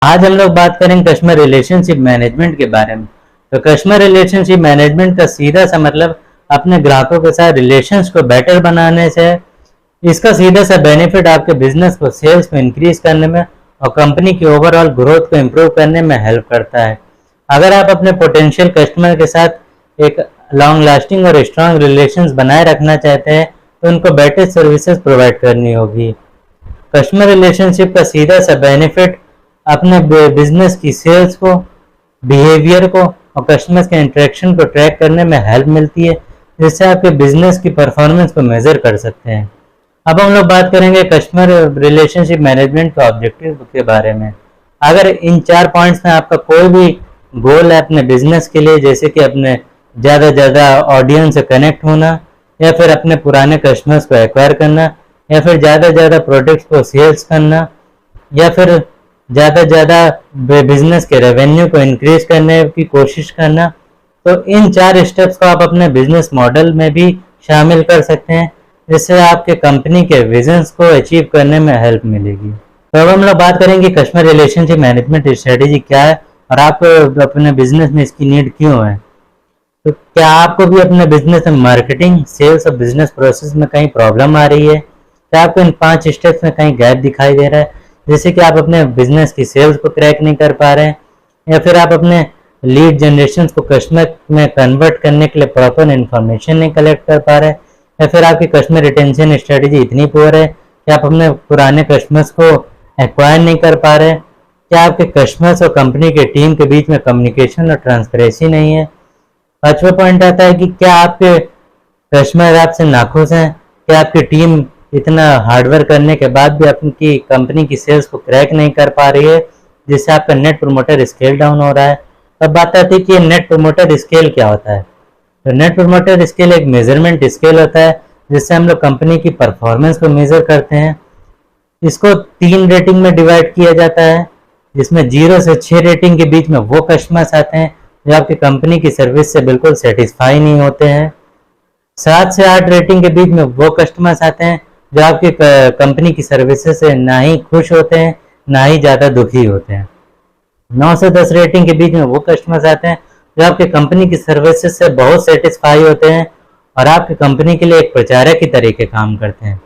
आज हम लोग बात करेंगे कस्टमर रिलेशनशिप मैनेजमेंट के बारे में। तो कस्टमर रिलेशनशिप मैनेजमेंट का सीधा सा मतलब अपने ग्राहकों के साथ रिलेशंस को बेटर बनाने से है। इसका सीधा सा बेनिफिट आपके बिजनेस को सेल्स को इंक्रीज करने में और कंपनी की ओवरऑल ग्रोथ को इम्प्रूव करने में हेल्प करता है। अगर आप अपने पोटेंशियल कस्टमर के साथ एक लॉन्ग लास्टिंग और स्ट्रांग रिलेशंस बनाए रखना चाहते हैं तो उनको बेटर सर्विसेज प्रोवाइड करनी होगी। कस्टमर रिलेशनशिप का सीधा सा बेनिफिट अपने बिजनेस की सेल्स को, बिहेवियर को और कस्टमर्स के इंटरेक्शन को ट्रैक करने में हेल्प मिलती है, जिससे आपके बिजनेस की परफॉर्मेंस को मेजर कर सकते हैं। अब हम लोग बात करेंगे कस्टमर रिलेशनशिप मैनेजमेंट के ऑब्जेक्टिव के बारे में। अगर इन 4 पॉइंट्स में आपका कोई भी गोल है अपने बिजनेस के लिए, जैसे कि अपने ज़्यादा से ज़्यादा ऑडियंस से कनेक्ट होना, या फिर अपने पुराने कस्टमर्स को एक्वायर करना, या फिर ज़्यादा से ज़्यादा प्रोडक्ट्स को सेल्स करना, या फिर ज़्यादा से ज़्यादा बिजनेस के रेवेन्यू को इंक्रीज करने की कोशिश करना, तो इन 4 स्टेप्स को आप अपने बिजनेस मॉडल में भी शामिल कर सकते हैं, जिससे आपके कंपनी के विजन्स को अचीव करने में हेल्प मिलेगी। तो अब हम लोग बात करेंगे कस्टमर रिलेशनशिप मैनेजमेंट स्ट्रेटेजी क्या है और आपको अपने बिजनेस में इसकी नीड क्यों है। तो क्या आपको भी अपने बिजनेस में मार्केटिंग, सेल्स और बिजनेस प्रोसेस में कहीं प्रॉब्लम आ रही है? क्या आपको इन 5 स्टेप्स में कहीं गैप दिखाई दे रहा है, जैसे कि आप अपने बिजनेस की सेल्स को क्रैक नहीं कर पा रहे हैं, या फिर आप अपने लीड जनरेशन को कस्टमर में कन्वर्ट करने के लिए प्रॉपर इन्फॉर्मेशन नहीं कलेक्ट कर पा रहे हैं, या फिर आपकी कस्टमर रिटेंशन स्ट्रेटेजी इतनी पुअर है कि आप अपने पुराने कस्टमर्स को एक्वायर नहीं कर पा रहे हैं? क्या आपके कस्टमर्स और कंपनी के टीम के बीच में कम्युनिकेशन और ट्रांसपेरेंसी नहीं है? 5वां पॉइंट आता है कि क्या आपके कस्टमर आपसे नाखुश हैं? क्या आपकी टीम इतना हार्डवर्क करने के बाद भी अपनी कंपनी की सेल्स को क्रैक नहीं कर पा रही है, जिससे आपका नेट प्रमोटर स्केल डाउन हो रहा है? तब बात आती है कि नेट प्रमोटर स्केल क्या होता है। तो नेट प्रमोटर स्केल एक मेजरमेंट स्केल होता है, जिससे हम लोग कंपनी की परफॉर्मेंस को मेजर करते हैं। इसको 3 रेटिंग में डिवाइड किया जाता है, जिसमें 0 से 6 रेटिंग के बीच में वो कस्टमर्स आते हैं जो आपकी कंपनी की सर्विस से बिल्कुल सेटिस्फाई नहीं होते हैं। 7 से 8 रेटिंग के बीच में वो कस्टमर्स आते हैं जो आपकी कंपनी की सर्विसेज से ना ही खुश होते हैं, ना ही ज़्यादा दुखी होते हैं। 9 से 10 रेटिंग के बीच में वो कस्टमर्स आते हैं जो आपकी कंपनी की सर्विसेज से बहुत सेटिस्फाई होते हैं और आपकी कंपनी के लिए एक प्रचारक की तरीके काम करते हैं।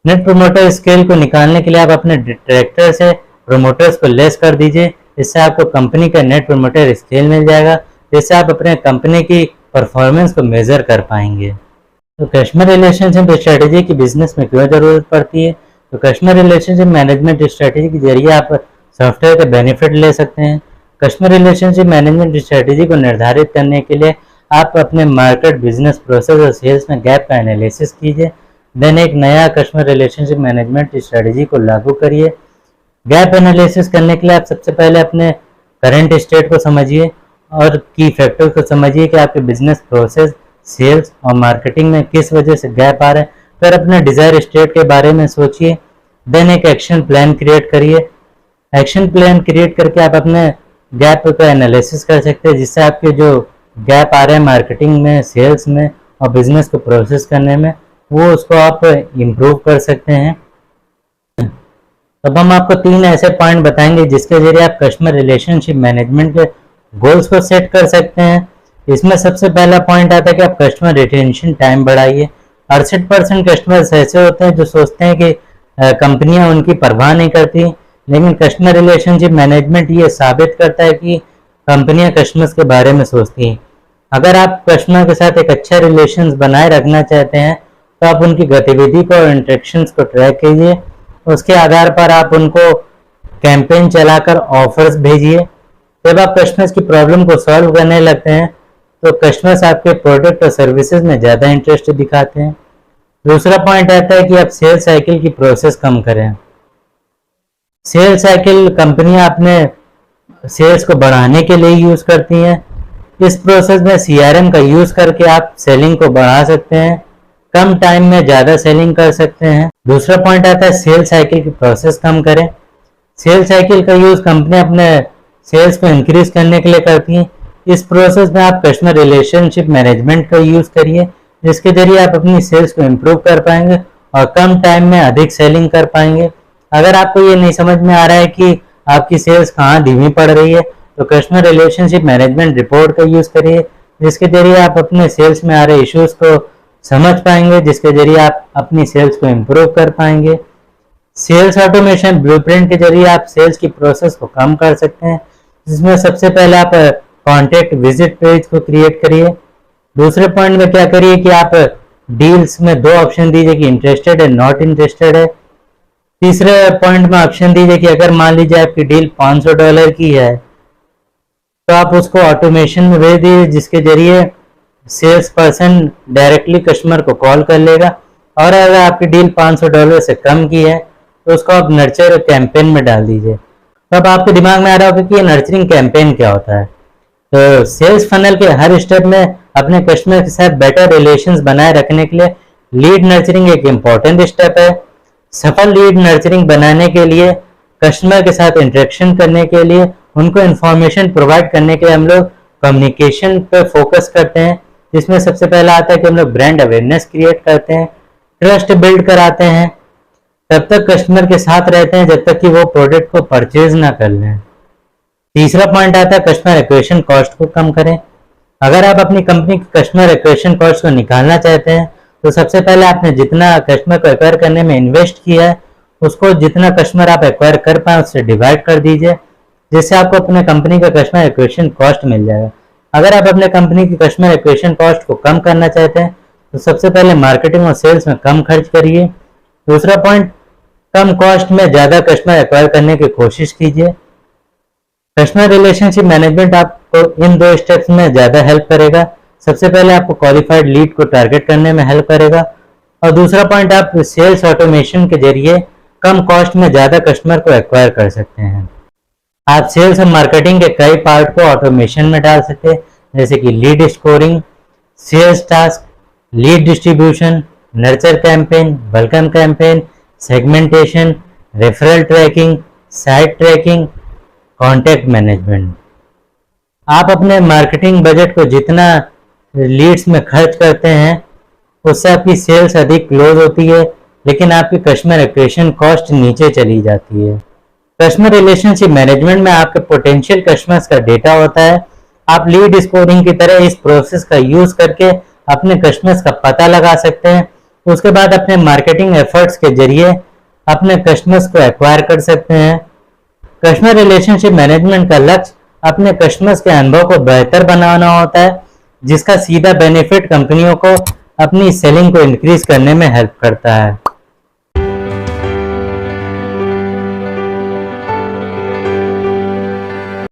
नेट प्रमोटर स्केल को निकालने के लिए आप अपने डिट्रैक्टर से प्रमोटर्स को लेस कर दीजिए, जिससे आपको कंपनी का नेट प्रमोटर स्केल मिल जाएगा, जिससे आप अपने कंपनी की परफॉर्मेंस को मेजर कर पाएंगे। तो कस्टमर रिलेशनशिप स्ट्रेटेजी की बिजनेस में क्यों जरूरत पड़ती है? तो कस्टमर रिलेशनशिप मैनेजमेंट स्ट्रेटेजी के जरिए आप सॉफ्टवेयर के बेनिफिट ले सकते हैं। कस्टमर रिलेशनशिप मैनेजमेंट स्ट्रेटेजी को निर्धारित करने के लिए आप अपने मार्केट, बिजनेस प्रोसेस और सेल्स में गैप का एनालिसिस कीजिए। देन एक नया कस्टमर रिलेशनशिप मैनेजमेंट स्ट्रेटेजी को लागू करिए। गैप एनालिसिस करने के लिए आप सबसे पहले अपने करंट स्टेट को समझिए और की फैक्टर्स को समझिए कि आपके बिजनेस प्रोसेस, सेल्स और मार्केटिंग में किस वजह से गैप आ रहे हैं। फिर अपने डिजायर स्टेट के बारे में सोचिए। देन एक एक्शन प्लान क्रिएट करिए। एक्शन प्लान क्रिएट करके आप अपने गैप का एनालिसिस कर सकते हैं, जिससे आपके जो गैप आ रहे हैं मार्केटिंग में, सेल्स में और बिजनेस को प्रोसेस करने में, वो उसको आप इम्प्रूव कर सकते हैं। तब हम आपको 3 ऐसे पॉइंट बताएंगे जिसके जरिए आप कस्टमर रिलेशनशिप मैनेजमेंट के गोल्स को सेट कर सकते हैं। इसमें सबसे पहला पॉइंट आता है कि आप कस्टमर रिटेंशन टाइम बढ़ाइए। 68% कस्टमर्स ऐसे होते हैं जो सोचते हैं कि कंपनियां उनकी परवाह नहीं करती, लेकिन कस्टमर रिलेशनशिप मैनेजमेंट ये साबित करता है कि कंपनियां कस्टमर्स के बारे में सोचती हैं। अगर आप कस्टमर के साथ एक अच्छा रिलेशन बनाए रखना चाहते हैं तो आप उनकी गतिविधि को और इंटरेक्शंस को ट्रैक कीजिए। उसके आधार पर आप उनको कैंपेन चलाकर ऑफर्स भेजिए। जब आप कस्टमर्स की प्रॉब्लम को सॉल्व करने लगते हैं तो कस्टमर्स आपके प्रोडक्ट और सर्विसेज में ज़्यादा इंटरेस्ट दिखाते हैं। दूसरा पॉइंट आता है कि आप सेल्स साइकिल की प्रोसेस कम करें। सेल्स साइकिल कंपनियां अपने सेल्स को बढ़ाने के लिए यूज़ करती हैं। इस प्रोसेस में CRM का यूज़ करके आप सेलिंग को बढ़ा सकते हैं, कम टाइम में ज़्यादा सेलिंग कर सकते हैं। दूसरा पॉइंट आता है सेल्स साइकिल की प्रोसेस कम करें। सेल्स साइकिल का यूज़ कंपनी अपने सेल्स को इंक्रीज करने के लिए करती हैं। इस प्रोसेस में आप कस्टमर रिलेशनशिप मैनेजमेंट का यूज़ करिए, जिसके जरिए आप अपनी सेल्स को इम्प्रूव कर पाएंगे और कम टाइम में अधिक सेलिंग कर पाएंगे। अगर आपको ये नहीं समझ में आ रहा है कि आपकी सेल्स कहाँ धीमी पड़ रही है, तो कस्टमर रिलेशनशिप मैनेजमेंट रिपोर्ट का यूज़ करिए, जिसके जरिए आप अपने सेल्स में आ रहे इश्यूज़ को समझ पाएंगे, जिसके जरिए आप अपनी सेल्स को इम्प्रूव कर पाएंगे। सेल्स ऑटोमेशन ब्लूप्रिंट के जरिए आप सेल्स की प्रोसेस को कम कर सकते हैं, जिसमें सबसे पहले आप कॉन्टेक्ट विजिट पेज को क्रिएट करिए। दूसरे पॉइंट में क्या करिए कि आप डील्स में 2 ऑप्शन दीजिए कि इंटरेस्टेड है, नॉट इंटरेस्टेड है। तीसरे पॉइंट में ऑप्शन दीजिए कि अगर मान लीजिए आपकी डील $500 की है तो आप उसको ऑटोमेशन में भेज दीजिए, जिसके जरिए सेल्स पर्सन डायरेक्टली कस्टमर को कॉल कर लेगा। और अगर आपकी डील $500 से कम की है तो उसको आप नर्चर कैंपेन में डाल दीजिए। तो अब आपके दिमाग में आ रहा होगा कि ये नर्चरिंग कैंपेन क्या होता है। तो सेल्स फनल के हर स्टेप में अपने कस्टमर के साथ बेटर रिलेशंस बनाए रखने के लिए लीड नर्चरिंग एक इम्पॉर्टेंट स्टेप है। सफल लीड नर्चरिंग बनाने के लिए, कस्टमर के साथ इंटरेक्शन करने के लिए, उनको इन्फॉर्मेशन प्रोवाइड करने के लिए हम लोग कम्युनिकेशन पर फोकस करते हैं, जिसमें सबसे पहला आता है कि हम लोग ब्रांड अवेयरनेस क्रिएट करते हैं, ट्रस्ट बिल्ड कराते हैं, तब तक कस्टमर के साथ रहते हैं जब तक कि वो प्रोडक्ट को परचेज ना कर लें। तीसरा पॉइंट आता है कस्टमर एक्विजिशन कॉस्ट को कम करें। अगर आप अपनी कंपनी की कस्टमर एक्विजिशन कॉस्ट को निकालना चाहते हैं तो सबसे पहले आपने जितना कस्टमर को एक्वायर करने में इन्वेस्ट किया है उसको जितना कस्टमर आप एक्वायर कर पाए उससे डिवाइड कर दीजिए, जिससे आपको अपने कंपनी का कस्टमर एक्विजिशन कॉस्ट मिल जाएगा। अगर आप अपने कंपनी की कस्टमर एक्विजिशन कॉस्ट को कम करना चाहते हैं तो सबसे पहले मार्केटिंग और सेल्स में कम खर्च करिए। दूसरा पॉइंट, कम कॉस्ट में ज़्यादा कस्टमर एक्वायर करने की कोशिश कीजिए। कस्टमर रिलेशनशिप मैनेजमेंट आपको इन 2 स्टेप्स में ज़्यादा हेल्प करेगा। सबसे पहले आपको क्वालिफाइड लीड को टारगेट करने में हेल्प करेगा, और दूसरा पॉइंट आप सेल्स ऑटोमेशन के जरिए कम कॉस्ट में ज़्यादा कस्टमर को एक्वायर कर सकते हैं। आप सेल्स और मार्केटिंग के कई पार्ट को ऑटोमेशन में डाल सकते हैं, जैसे कि lead scoring, sales task, lead distribution, nurture campaign, welcome campaign, segmentation, referral tracking, site tracking, contact management. आप अपने मार्केटिंग बजट को जितना लीड्स में खर्च करते हैं उससे आपकी सेल्स अधिक क्लोज होती है, लेकिन आपकी कस्टमर एक्विजिशन कॉस्ट नीचे चली जाती है। कस्टमर रिलेशनशिप मैनेजमेंट में आपके पोटेंशियल कस्टमर्स का डेटा होता है। आप लीड स्कोरिंग की तरह इस प्रोसेस का यूज करके अपने कस्टमर्स का पता लगा सकते हैं। उसके बाद अपने मार्केटिंग एफर्ट्स के जरिए अपने कस्टमर्स को एक्वायर कर सकते हैं। कस्टमर रिलेशनशिप मैनेजमेंट का लक्ष्य अपने कस्टमर्स के अनुभव को बेहतर बनाना होता है, जिसका सीधा बेनिफिट कंपनियों को अपनी सेलिंग को इंक्रीज करने में हेल्प करता है।